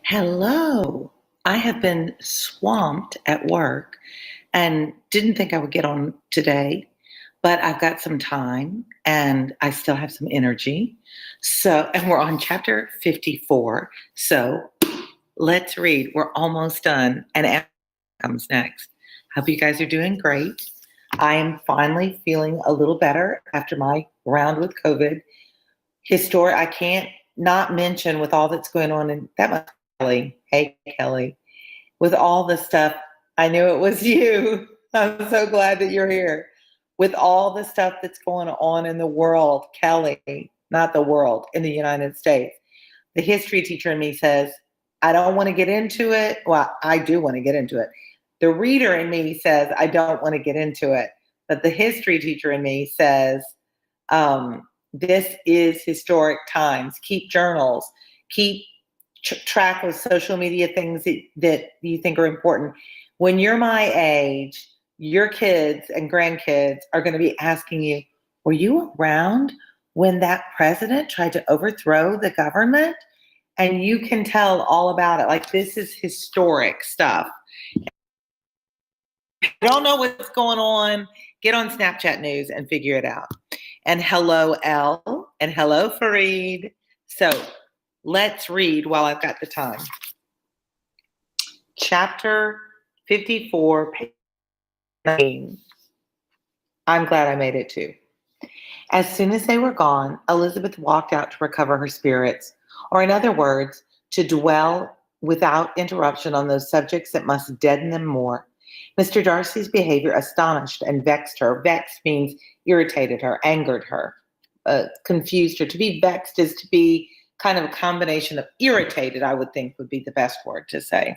Hello. I have been swamped at work and didn't think I would get on today, but I've got some time and I still have some energy. And we're on chapter 54. So, let's read. We're almost done. And Anna comes next. Hope you guys are doing great. I am finally feeling a little better after my round with COVID. I can't not mention with all that's going on in that much. Kelly. Hey, Kelly. With all the stuff, I knew it was you. I'm so glad that you're here. With all the stuff that's going on in the world, Kelly, not the world, in the United States, the history teacher in me says, I don't want to get into it. Well, I do want to get into it. The reader in me says, I don't want to get into it. But the history teacher in me says, this is historic times. Keep journals. Keep track of social media things that you think are important. When you're my age, your kids and grandkids are going to be asking you, were you around when that president tried to overthrow the government? And you can tell all about it. Like, this is historic stuff. If you don't know what's going on, get on Snapchat News and figure it out. And hello, Elle, and hello, Fareed. So let's read while I've got the time. Chapter 54, page 19. I'm glad I made it too. As soon as they were gone, Elizabeth walked out to recover her spirits, or in other words, to dwell without interruption on those subjects that must deaden them more. Mr. Darcy's behavior astonished and vexed her. Vexed means irritated her, angered her, confused her. To be vexed is to be kind of a combination of irritated, I would think would be the best word to say.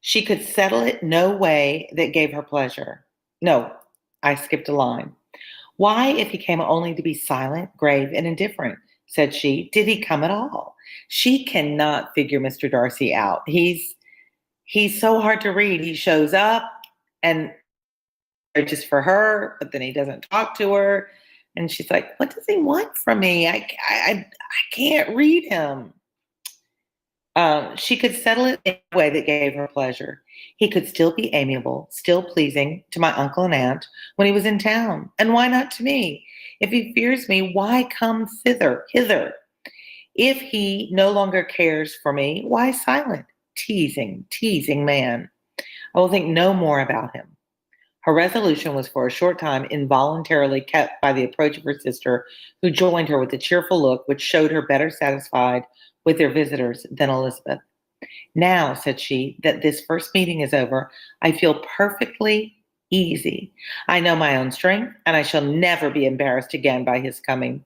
She could settle it no way that gave her pleasure. No, I skipped a line. Why, if he came only to be silent, grave, and indifferent, said she, did he come at all? She cannot figure Mr. Darcy out. He's so hard to read. He shows up and just for her, but then he doesn't talk to her. And she's like, what does he want from me? I can't read him. She could settle it in a way that gave her pleasure. He could still be amiable, still pleasing to my uncle and aunt when he was in town. And why not to me? If he fears me, why come hither? If he no longer cares for me, why silent? Teasing man. I will think no more about him. Her resolution was for a short time involuntarily kept by the approach of her sister, who joined her with a cheerful look which showed her better satisfied with their visitors than Elizabeth. Now, said she, that this first meeting is over, I feel perfectly easy. I know my own strength, and I shall never be embarrassed again by his coming.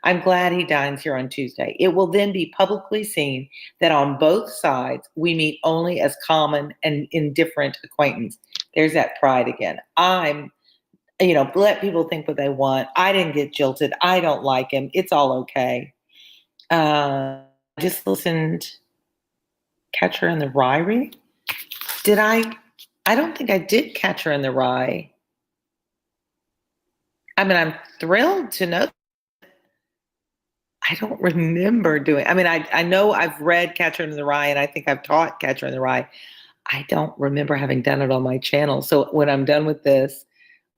I'm glad he dines here on Tuesday. It will then be publicly seen that on both sides we meet only as common and indifferent acquaintance. There's that pride again. Let people think what they want. I didn't get jilted. I don't like him. It's all okay. Just listened Catcher in the Rye reading. Did I? I don't think I did Catcher in the Rye. I mean, I'm thrilled to know. I don't remember doing. I know I've read Catcher in the Rye, and I think I've taught Catcher in the Rye. I don't remember having done it on my channel. So when I'm done with this,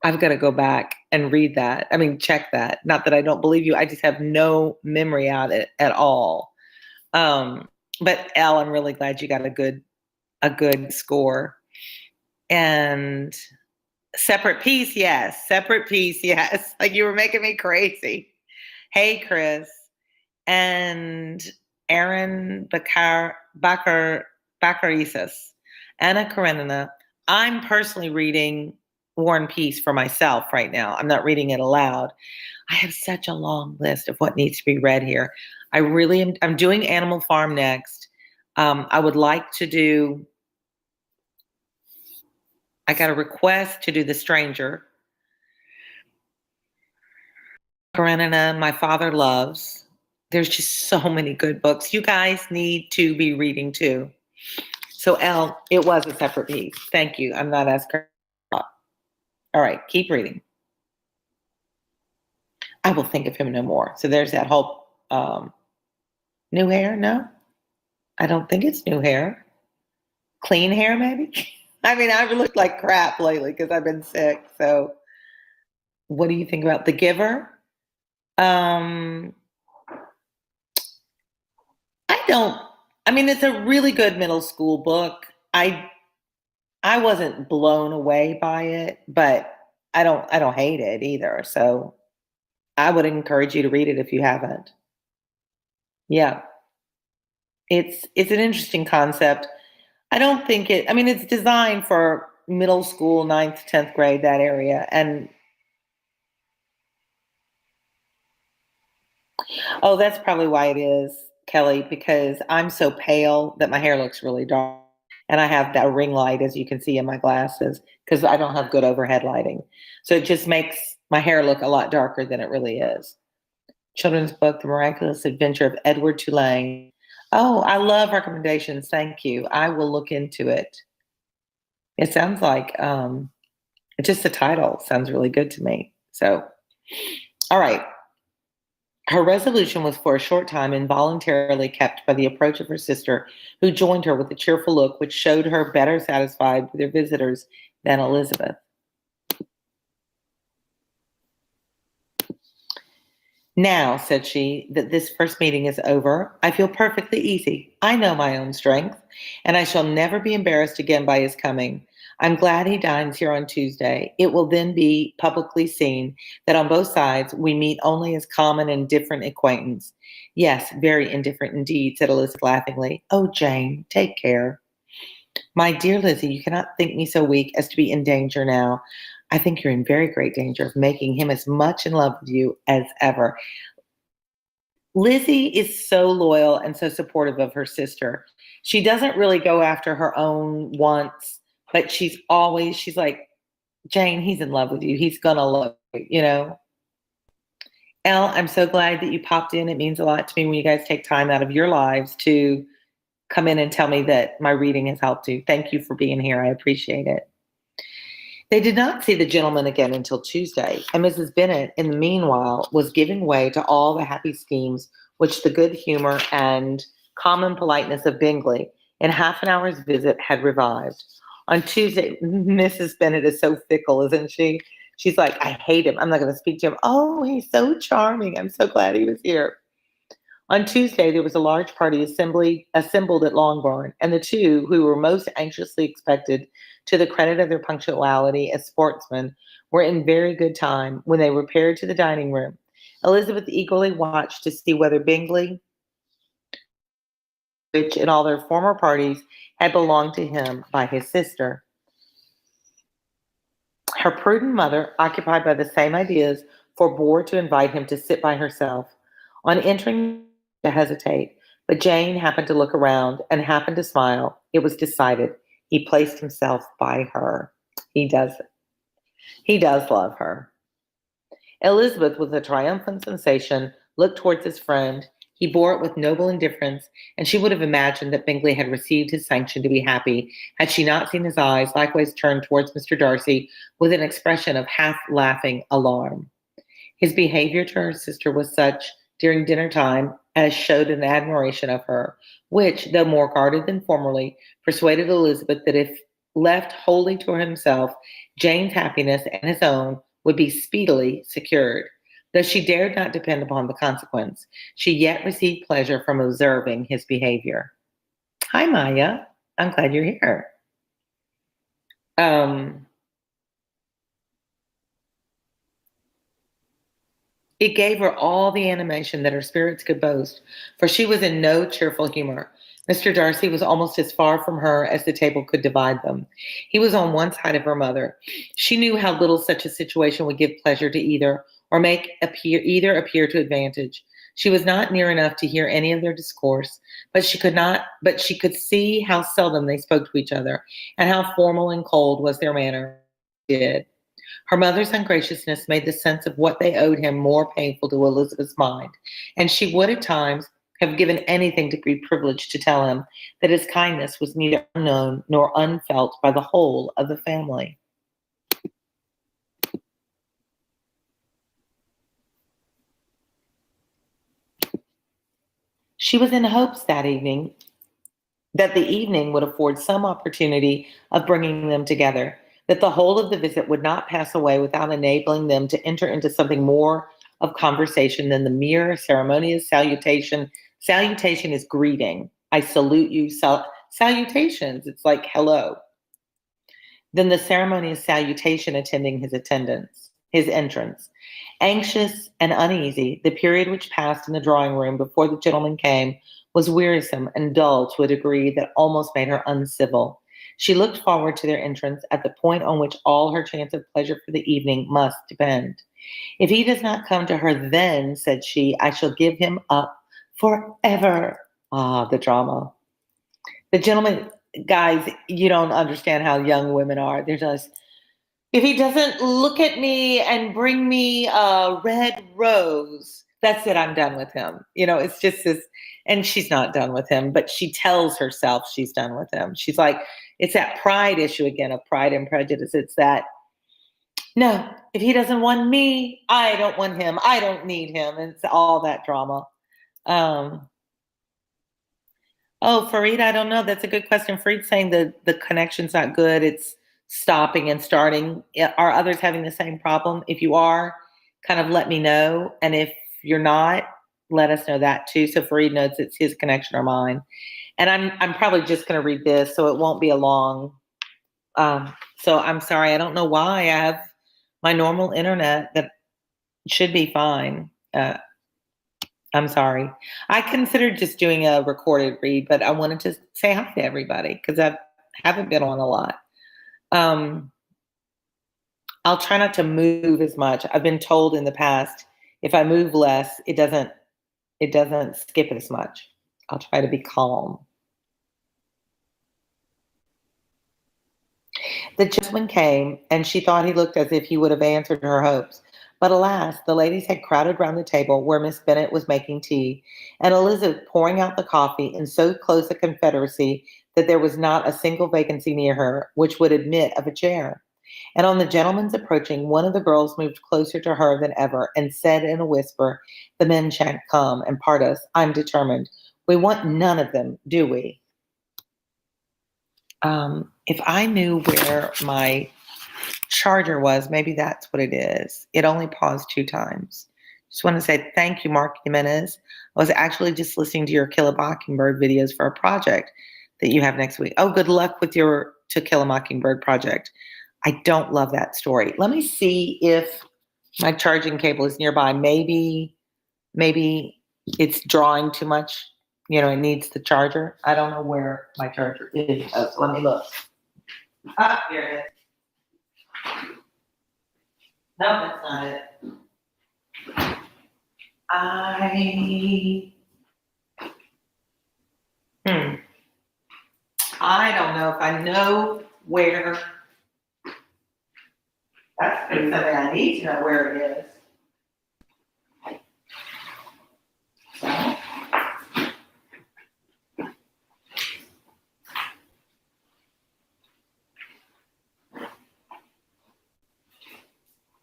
I've got to go back and read that. Check that. Not that I don't believe you. I just have no memory out it at all. But Elle, I'm really glad you got a good score. And separate piece, yes. Separate piece, yes. Like, you were making me crazy. Hey, Chris. And Aaron Bakarisas. Anna Karenina. I'm personally reading War and Peace for myself right now. I'm not reading it aloud. I have such a long list of what needs to be read here. I'm doing Animal Farm next. I would like to do, I got a request to do The Stranger. Karenina, My Father Loves. There's just so many good books. You guys need to be reading too. So Elle, it was a separate piece. Thank you. I'm not as correct. All right, keep reading. I will think of him no more. So there's that whole new hair, no? I don't think it's new hair. Clean hair, maybe? I mean, I've looked like crap lately because I've been sick. So, what do you think about The Giver? Um, I don't. I mean, it's a really good middle school book. I wasn't blown away by it, but I don't hate it either. So I would encourage you to read it if you haven't. Yeah. It's an interesting concept. I don't think it I mean it's designed for middle school, ninth, 10th grade, that area. And oh, that's probably why it is, Kelly, because I'm so pale that my hair looks really dark. And I have that ring light, as you can see in my glasses, because I don't have good overhead lighting. So it just makes my hair look a lot darker than it really is. Children's book, The Miraculous Adventure of Edward Tulane. Oh, I love recommendations. Thank you. I will look into it. It sounds like just the title sounds really good to me. So, all right. Her resolution was for a short time involuntarily kept by the approach of her sister, who joined her with a cheerful look which showed her better satisfied with her visitors than Elizabeth. Now, said she, that this first meeting is over, I feel perfectly easy. I know my own strength, and I shall never be embarrassed again by his coming. I'm glad he dines here on Tuesday. It will then be publicly seen that on both sides we meet only as common and indifferent acquaintance. Yes, very indifferent indeed, said Elizabeth laughingly. Oh, Jane, take care. My dear Lizzie, you cannot think me so weak as to be in danger now. I think you're in very great danger of making him as much in love with you as ever. Lizzie is so loyal and so supportive of her sister. She doesn't really go after her own wants, but she's like, Jane, he's in love with you. He's gonna love you. Elle, I'm so glad that you popped in. It means a lot to me when you guys take time out of your lives to come in and tell me that my reading has helped you. Thank you for being here. I appreciate it. They did not see the gentleman again until Tuesday, and Mrs. Bennet, in the meanwhile, was giving way to all the happy schemes which the good humor and common politeness of Bingley, in half an hour's visit, had revived. On Tuesday, Mrs. Bennet is so fickle, isn't she? She's like, I hate him. I'm not going to speak to him. Oh, he's so charming. I'm so glad he was here. On Tuesday, there was a large party assembled at Longbourn, and the two, who were most anxiously expected to the credit of their punctuality as sportsmen, were in very good time when they repaired to the dining room. Elizabeth eagerly watched to see whether Bingley, which in all their former parties had belonged to him by his sister. Her prudent mother, occupied by the same ideas, forbore to invite him to sit by herself. On entering, to hesitate, but Jane happened to look around and happened to smile. It was decided. He placed himself by her. He does. He does love her. Elizabeth, with a triumphant sensation, looked towards his friend. He bore it with noble indifference, and she would have imagined that Bingley had received his sanction to be happy had she not seen his eyes likewise turned towards Mr. Darcy with an expression of half laughing alarm. His behavior to her sister was such during dinner time as showed an admiration of her, which, though more guarded than formerly, persuaded Elizabeth that if left wholly to himself, Jane's happiness and his own would be speedily secured. Though she dared not depend upon the consequence, she yet received pleasure from observing his behavior. Hi, Maya. I'm glad you're here. Um, It gave her all the animation that her spirits could boast, for she was in no cheerful humor. Mr. Darcy was almost as far from her as the table could divide them. He was on one side of her mother. She knew how little such a situation would give pleasure to either, or make either appear to advantage. She was not near enough to hear any of their discourse, but she could see how seldom they spoke to each other, and how formal and cold was their manner. Did. Her mother's ungraciousness made the sense of what they owed him more painful to Elizabeth's mind, and she would at times have given anything to be privileged to tell him that his kindness was neither unknown nor unfelt by the whole of the family. She was in hopes that evening that the evening would afford some opportunity of bringing them together, that the whole of the visit would not pass away without enabling them to enter into something more of conversation than the mere ceremonious salutation. Salutation is greeting. I salute you. Salutations. It's like hello. Then the ceremonious salutation attending his entrance. Anxious and uneasy, the period which passed in the drawing room before the gentlemen came was wearisome and dull to a degree that almost made her uncivil. She looked forward to their entrance at the point on which all her chance of pleasure for the evening must depend. If he does not come to her then, said she, I shall give him up forever. Ah, the drama. The gentleman, guys, you don't understand how young women are. They're just, if he doesn't look at me and bring me a red rose, that's it, I'm done with him. It's just this, and she's not done with him, but she tells herself she's done with him. She's like, it's that pride issue again of Pride and Prejudice. It's that, no, if he doesn't want me, I don't want him. I don't need him. And it's all that drama. Oh, Fareed, I don't know. That's a good question. Fareed's saying the connection's not good. It's stopping and starting. Are others having the same problem? If you are, kind of let me know. And if you're not, let us know that too. So Fareed knows it's his connection or mine. And I'm probably just going to read this, so it won't be a long. So I'm sorry. I don't know why. I have my normal internet that should be fine. I'm sorry. I considered just doing a recorded read, but I wanted to say hi to everybody because I haven't been on a lot. I'll try not to move as much. I've been told in the past, if I move less, it doesn't skip as much. I'll try to be calm. The gentleman came, and she thought he looked as if he would have answered her hopes. But alas, the ladies had crowded round the table where Miss Bennet was making tea, and Elizabeth pouring out the coffee in so close a confederacy that there was not a single vacancy near her which would admit of a chair. And on the gentleman's approaching, one of the girls moved closer to her than ever and said in a whisper, the men shan't come and part us. I'm determined. We want none of them, do we? If I knew where my charger was, maybe that's what it is. It only paused 2 times. Just want to say thank you, Mark Jimenez. I was actually just listening to your Kill a Mockingbird videos for a project that you have next week. Oh, good luck with your To Kill a Mockingbird project. I don't love that story. Let me see if my charging cable is nearby. Maybe it's drawing too much. It needs the charger. I don't know where my charger is. Oh, so let me look. Ah, here it is. No, that's not it. I don't know if I know where. That's something I need to know where it is.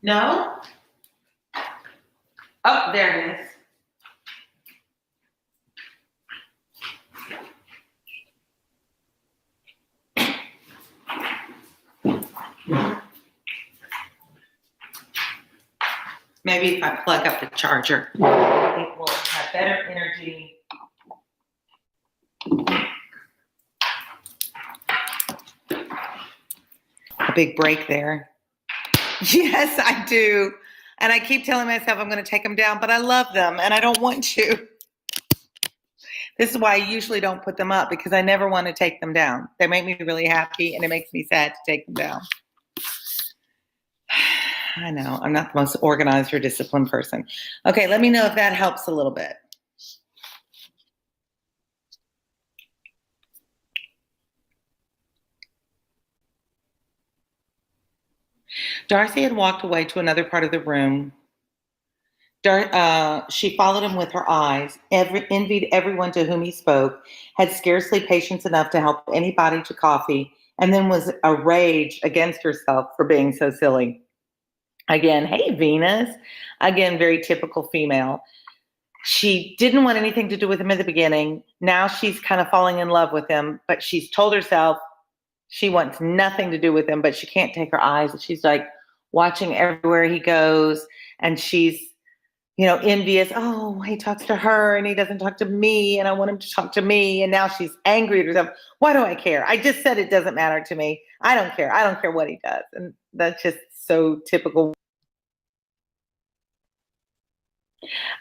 No? Oh, there it is. Maybe if I plug up the charger, it will have better energy. A big break there. Yes, I do. And I keep telling myself I'm going to take them down, but I love them and I don't want to. This is why I usually don't put them up, because I never want to take them down. They make me really happy and it makes me sad to take them down. I know, I'm not the most organized or disciplined person. Okay, let me know if that helps a little bit. Darcy had walked away to another part of the room. She followed him with her eyes, envied everyone to whom he spoke, had scarcely patience enough to help anybody to coffee, and then was enraged against herself for being so silly. Again, hey, Venus. Again, very typical female. She didn't want anything to do with him at the beginning. Now she's kind of falling in love with him, but she's told herself she wants nothing to do with him, but she can't take her eyes. She's like watching everywhere he goes, and she's, envious. Oh, he talks to her and he doesn't talk to me, and I want him to talk to me. And now she's angry at herself. Why do I care? I just said it doesn't matter to me. I don't care. I don't care what he does. And that's just so typical.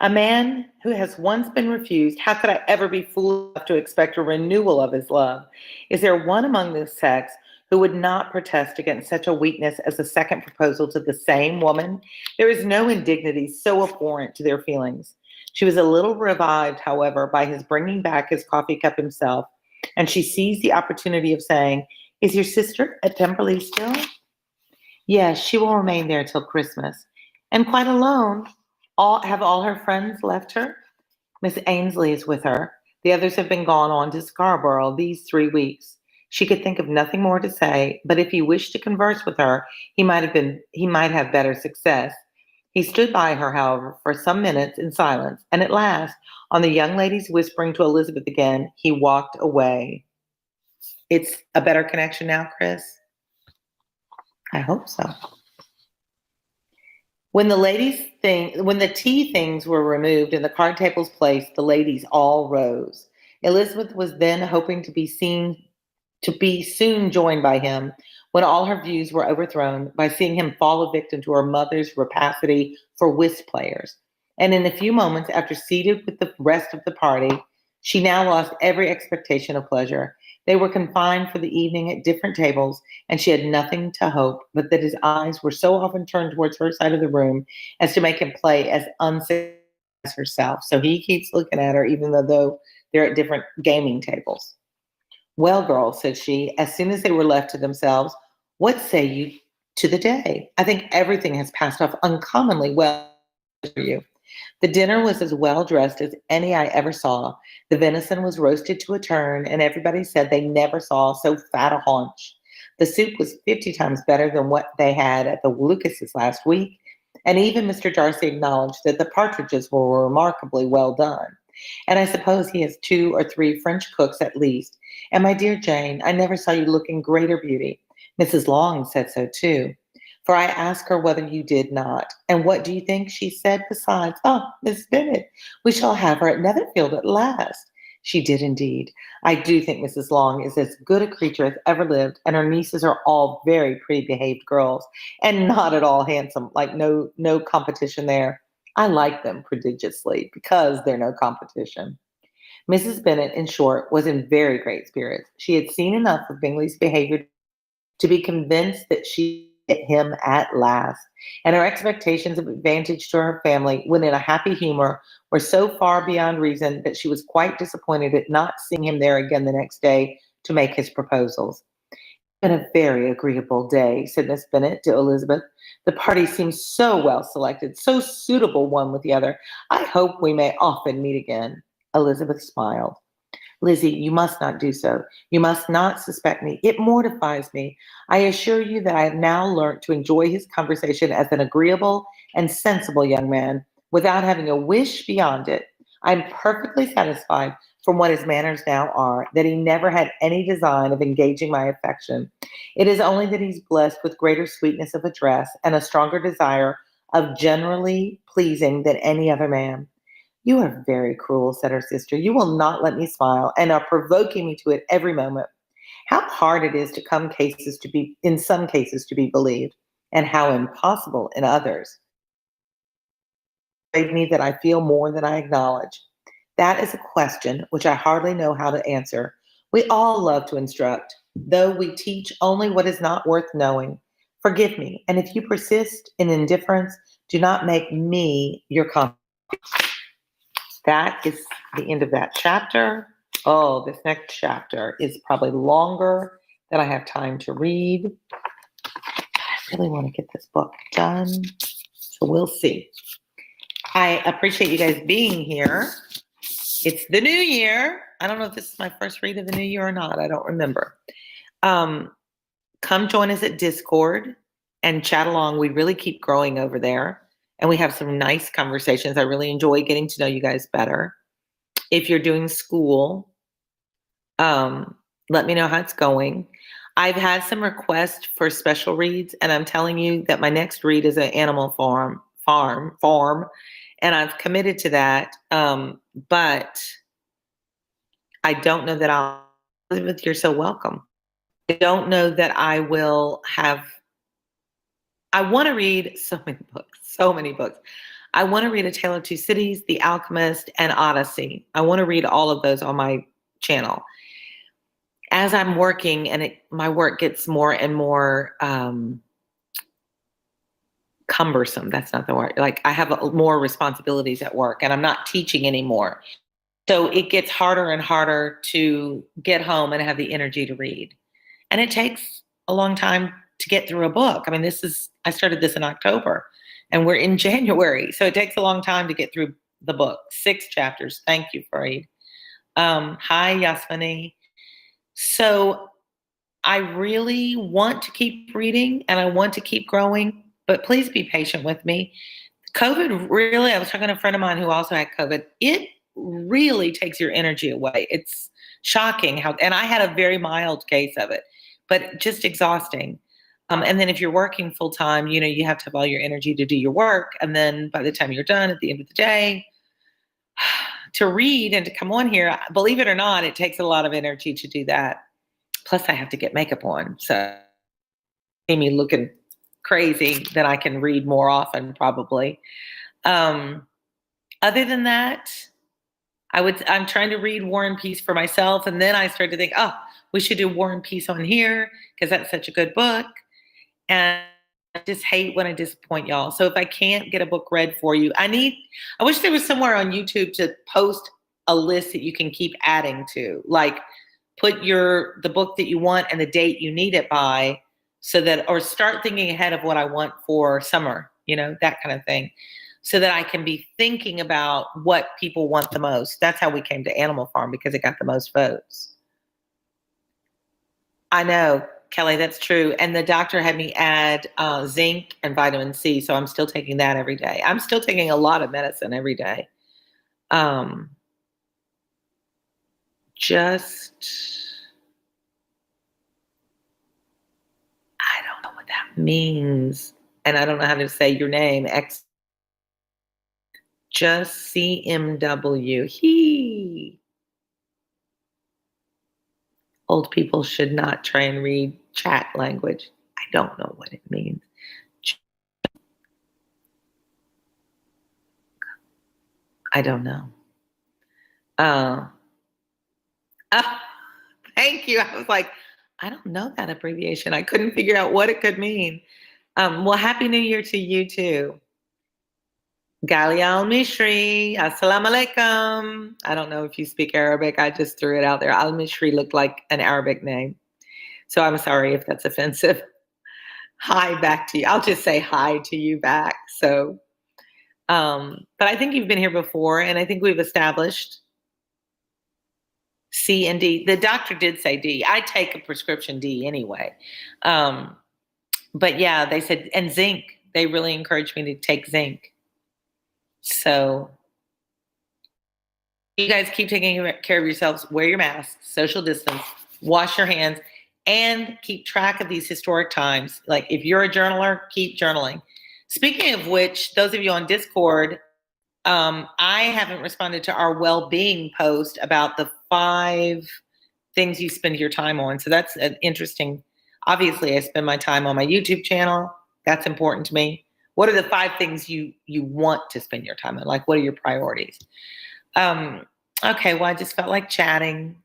A man who has once been refused, how could I ever be fool enough to expect a renewal of his love? Is there one among this sex who would not protest against such a weakness as a second proposal to the same woman? There is no indignity so abhorrent to their feelings. She was a little revived, however, by his bringing back his coffee cup himself, and she seized the opportunity of saying, "Is your sister at Pemberley still?" "Yes, she will remain there till Christmas." "And quite alone? Have all her friends left her?" "Miss Ainsley is with her. The others have been gone on to Scarborough these 3 weeks." She could think of nothing more to say, but if he wished to converse with her, he might have better success. He stood by her, however, for some minutes in silence, and at last, on the young lady's whispering to Elizabeth again, he walked away. It's a better connection now, Chris? I hope so. When the tea things were removed and the card tables placed, the ladies all rose. Elizabeth was then hoping to be soon joined by him, when all her views were overthrown by seeing him fall a victim to her mother's rapacity for whist players. And in a few moments, after seated with the rest of the party, she now lost every expectation of pleasure. They were confined for the evening at different tables, and she had nothing to hope but that his eyes were so often turned towards her side of the room as to make him play as unsuccessful as herself. So he keeps looking at her, even though they're at different gaming tables. "Well, girls," said she, as soon as they were left to themselves, "what say you to the day? I think everything has passed off uncommonly well for you." The dinner was as well dressed as any I ever saw. The venison was roasted to a turn, and everybody said they never saw so fat a haunch. The soup was 50 times better than what they had at the Lucas's last week, and even Mr. Darcy acknowledged that the partridges were remarkably well done. And I suppose he has 2 or 3 French cooks at least. And my dear Jane, I never saw you look in greater beauty. Mrs. Long said so too. For I asked her whether you did not. And what do you think she said besides? "Oh, Miss Bennet, we shall have her at Netherfield at last." She did indeed. I do think Mrs. Long is as good a creature as ever lived, and her nieces are all very pretty-behaved girls, and not at all handsome, like no competition there. I like them prodigiously because they're no competition. Mrs. Bennet, in short, was in very great spirits. She had seen enough of Bingley's behavior to be convinced that she hit him at last, and her expectations of advantage to her family, when in a happy humor, were so far beyond reason that she was quite disappointed at not seeing him there again the next day to make his proposals. "Been a very agreeable day," said Miss Bennet to Elizabeth. "The party seems so well selected, so suitable one with the other. I hope we may often meet again." Elizabeth smiled. "Lizzie, you must not do so. You must not suspect me. It mortifies me. I assure you that I have now learnt to enjoy his conversation as an agreeable and sensible young man, without having a wish beyond it. I am perfectly satisfied, from what his manners now are, that he never had any design of engaging my affection. It is only that he's blessed with greater sweetness of address and a stronger desire of generally pleasing than any other man." "You are very cruel," said her sister. "You will not let me smile, and are provoking me to it every moment. How hard it is in some cases to be believed, and how impossible in others. Persuade me that I feel more than I acknowledge. That is a question which I hardly know how to answer. We all love to instruct, though we teach only what is not worth knowing. Forgive me, and if you persist in indifference, do not make me your confidant." That is the end of that chapter. Oh, this next chapter is probably longer than I have time to read. I really want to get this book done, so we'll see. I appreciate you guys being here. It's the new year. I don't know if this is my first read of the new year or not. I don't remember. Come join us at Discord and chat along. We really keep growing over there. and we have some nice conversations. I really enjoy getting to know you guys better. If you're doing school, um, let me know how it's going. I've had some requests for special reads, and I'm telling you that my next read is an animal farm, and I've committed to that. But I don't know that I'll. Elizabeth, you're so welcome. I don't know that I will have. I want to read so many books, so many books. I want to read A Tale of Two Cities, The Alchemist, and Odyssey. I want to read all of those on my channel. As I'm working and my work gets more and more cumbersome. That's not the word. Like I have more responsibilities at work and I'm not teaching anymore. So it gets harder and harder to get home and have the energy to read. And it takes a long time to get through a book. I mean, I started this in October and we're in January. So it takes a long time to get through the book. 6 chapters. Thank you, Fareed. Hi, Yasmini. So I really want to keep reading and I want to keep growing, but please be patient with me. COVID really, I was talking to a friend of mine who also had COVID. It really takes your energy away. It's shocking and I had a very mild case of it, but just exhausting. And then if you're working full time, you have to have all your energy to do your work. And then by the time you're done at the end of the day, to read and to come on here, believe it or not, it takes a lot of energy to do that. Plus I have to get makeup on. So me looking crazy that I can read more often probably. Other than that, I'm trying to read War and Peace for myself. And then I started to think, we should do War and Peace on here because that's such a good book. And I just hate when I disappoint y'all. So if I can't get a book read for you, I wish there was somewhere on YouTube to post a list that you can keep adding to, like put the book that you want and the date you need it by or start thinking ahead of what I want for summer, that kind of thing. So that I can be thinking about what people want the most. That's how we came to Animal Farm because it got the most votes. I know, Kelly, that's true. And the doctor had me add zinc and vitamin C. So I'm still taking that every day. I'm still taking a lot of medicine every day. I don't know what that means. And I don't know how to say your name. Just CMW. Old people should not try and read chat language. I don't know what it means. I don't know. Thank you. I was like, I don't know that abbreviation. I couldn't figure out what it could mean. Well, Happy New Year to you too. Gali al-Mishri, assalamu alaikum. I don't know if you speak Arabic. I just threw it out there. Al-Mishri looked like an Arabic name. So I'm sorry if that's offensive. Hi back to you. I'll just say hi to you back. So, but I think you've been here before and I think we've established C and D. The doctor did say D. I take a prescription D anyway. But yeah, they said, and zinc. They really encouraged me to take zinc. So you guys keep taking care of yourselves. Wear your masks, social distance, wash your hands, and keep track of these historic times. Like if you're a journaler, keep journaling. Speaking of which, those of you on Discord, I haven't responded to our well-being post about the 5 things you spend your time on. So that's an interesting. Obviously, I spend my time on my YouTube channel. That's important to me. What are the 5 things you want to spend your time on? Like, what are your priorities? Okay, well, I just felt like chatting.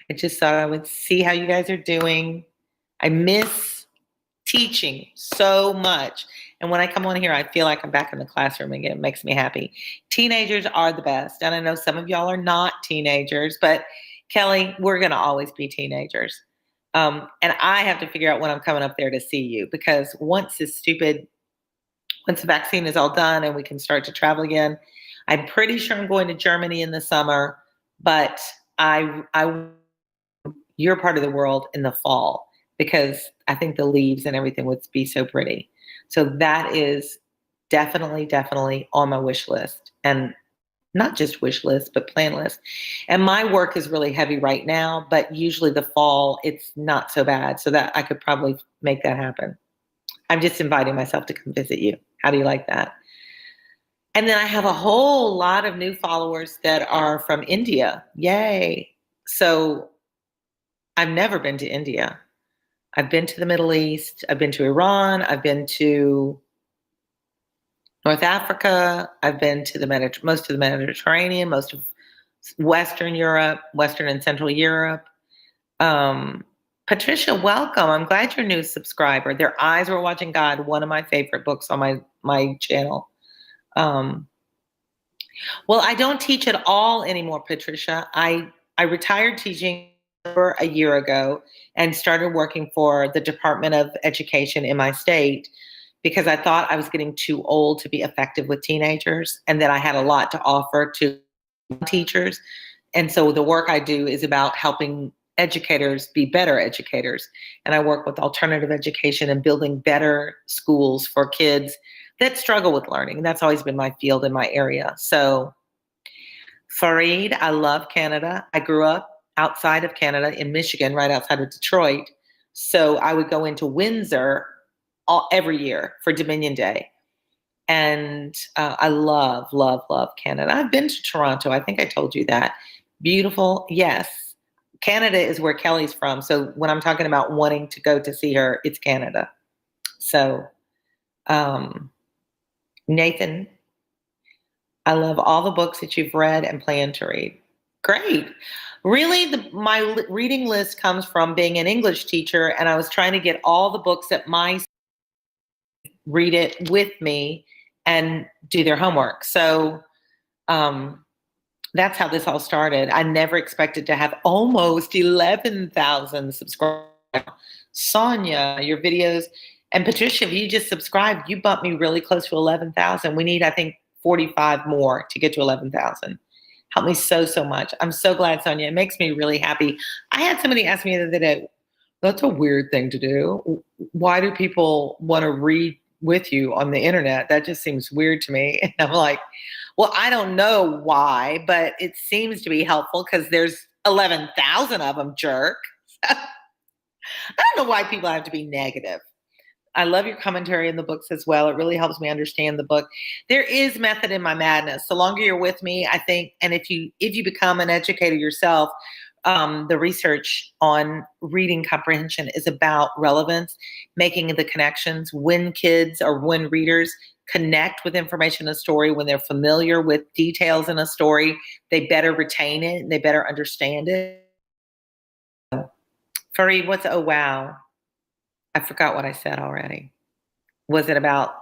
I just thought I would see how you guys are doing. I miss teaching so much. And when I come on here, I feel like I'm back in the classroom again. It makes me happy. Teenagers are the best. And I know some of y'all are not teenagers, but Kelly, we're going to always be teenagers. And I have to figure out when I'm coming up there to see you because once the vaccine is all done and we can start to travel again, I'm pretty sure I'm going to Germany in the summer, but you're part of the world in the fall because I think the leaves and everything would be so pretty. So that is definitely, definitely on my wish list. And not just wish list, but plan list. And my work is really heavy right now, but usually the fall, it's not so bad. So that I could probably make that happen. I'm just inviting myself to come visit you. How do you like that? And then I have a whole lot of new followers that are from India. Yay. So I've never been to India. I've been to the Middle East. I've been to Iran. I've been to North Africa. I've been to most of the Mediterranean, most of Western Europe, Western and Central Europe. Patricia, welcome. I'm glad you're a new subscriber. Their Eyes Were Watching God, one of my favorite books on my channel. Well, I don't teach at all anymore, Patricia. I retired teaching over a year ago and started working for the Department of Education in my state because I thought I was getting too old to be effective with teenagers and that I had a lot to offer to teachers. And so the work I do is about helping educators be better educators. And I work with alternative education and building better schools for kids that struggle with learning. That's always been my field in my area. So Fareed, I love Canada. I grew up outside of Canada in Michigan, right outside of Detroit. So I would go into Windsor every year for Dominion Day. And I love, love, love Canada. I've been to Toronto. I think I told you that. Beautiful. Yes. Canada is where Kelly's from. So when I'm talking about wanting to go to see her, it's Canada. So, Nathan, I love all the books that you've read and plan to read. Great. Really, my reading list comes from being an English teacher, and I was trying to get all the books that read it with me and do their homework. So that's how this all started. I never expected to have almost 11,000 subscribers. Sonia, your videos, and Patricia, if you just subscribed, you bumped me really close to 11,000. We need, I think, 45 more to get to 11,000. Helped me so, so much. I'm so glad, Sonia. It makes me really happy. I had somebody ask me the other day, that's a weird thing to do. Why do people want to read with you on the internet? That just seems weird to me. And I'm like, well, I don't know why, but it seems to be helpful because there's 11,000 of them, jerk. I don't know why people have to be negative. I love your commentary in the books as well. It really helps me understand the book. There is method in my madness. The longer you're with me, I think, and if you become an educator yourself, the research on reading comprehension is about relevance, making the connections when kids or when readers connect with information in a story, when they're familiar with details in a story, they better retain it and they better understand it. Fareed, oh wow. I forgot what I said already. Was it about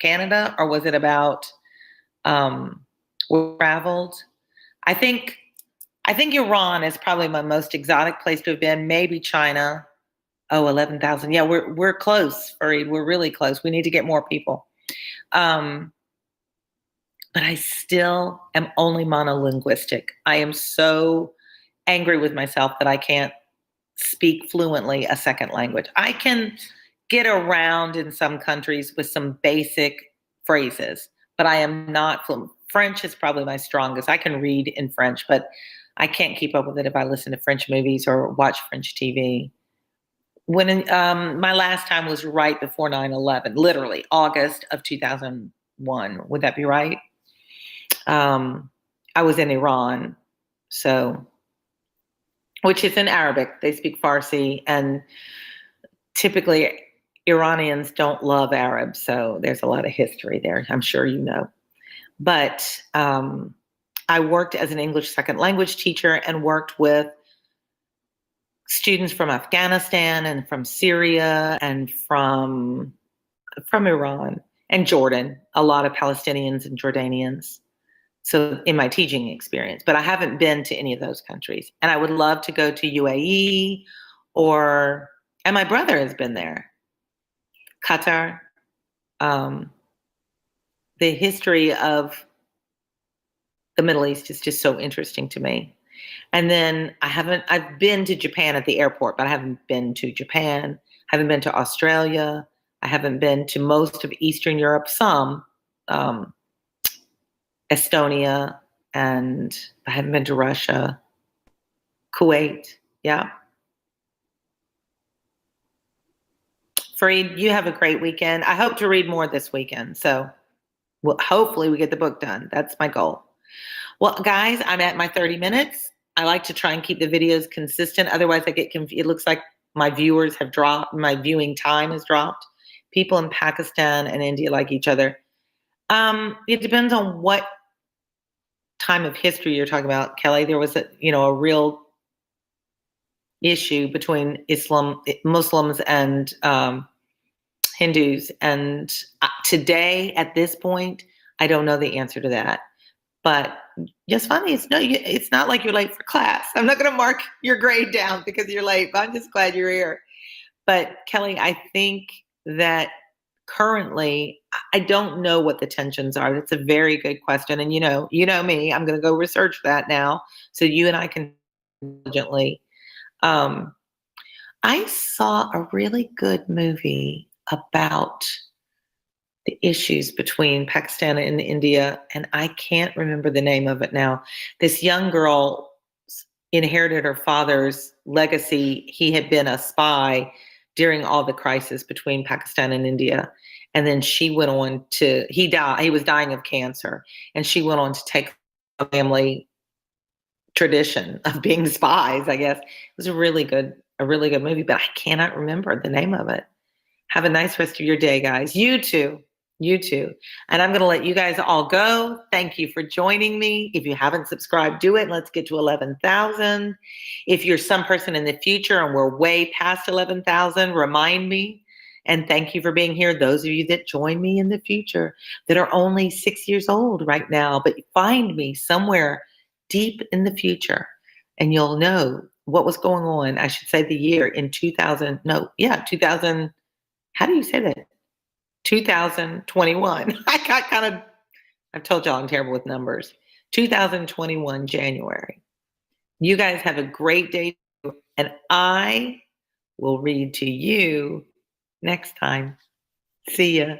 Canada, or was it about where traveled? I think Iran is probably my most exotic place to have been. Maybe China. Oh, 11,000. Yeah, we're close, Fareed. We're really close. We need to get more people. But I still am only monolinguistic. I am so angry with myself that I can't speak fluently a second language. I can get around in some countries with some basic phrases, but I am not fluent. French is probably my strongest. I can read in French, but I can't keep up with it if I listen to French movies or watch French TV. When my last time was right before 9/11, literally August of 2001. Would that be right? I was in Iran, so, which is in Arabic. They speak Farsi, and typically Iranians don't love Arabs, so there's a lot of history there. I'm sure you know. But I worked as an English second language teacher and worked with students from Afghanistan and from Syria and from Iran and Jordan, a lot of Palestinians and Jordanians. So in my teaching experience, but I haven't been to any of those countries. And I would love to go to UAE and my brother has been there, Qatar. The history of the Middle East is just so interesting to me. And then I've been to Japan at the airport, but I haven't been to Japan. I haven't been to Australia. I haven't been to most of Eastern Europe, some, Estonia, and I haven't been to Russia, Kuwait. Yeah. Fareed, you have a great weekend. I hope to read more this weekend. So hopefully we get the book done. That's my goal. Well, guys, I'm at my 30 minutes. I like to try and keep the videos consistent. Otherwise, I get confused. It looks like my viewers have dropped. My viewing time has dropped. People in Pakistan and India like each other. It depends on what time of history you're talking about, Kelly. There was a real issue between Muslims and Hindus. And today, at this point, I don't know the answer to that. But just funny, it's not like you're late for class. I'm not going to mark your grade down because you're late, but I'm just glad you're here. But Kelly, I think that currently, I don't know what the tensions are. That's a very good question. And you know me, I'm going to go research that now so you and I can diligently. I saw a really good movie about the issues between Pakistan and India, and I can't remember the name of it now. This young girl inherited her father's legacy. He had been a spy during all the crisis between Pakistan and India. And then she went on he was dying of cancer, and she went on to take a family tradition of being spies, I guess. It was a really good movie, but I cannot remember the name of it. Have a nice rest of your day, guys. You too. You too. And I'm going to let you guys all go. Thank you for joining me. If you haven't subscribed, do it. Let's get to 11,000. If you're some person in the future and we're way past 11,000, remind me. And thank you for being here. Those of you that join me in the future that are only 6 years old right now, but find me somewhere deep in the future and you'll know what was going on. I should say the year in 2000. How do you say that? 2021. I've told y'all I'm terrible with numbers. 2021, January. You guys have a great day, and I will read to you next time. See ya.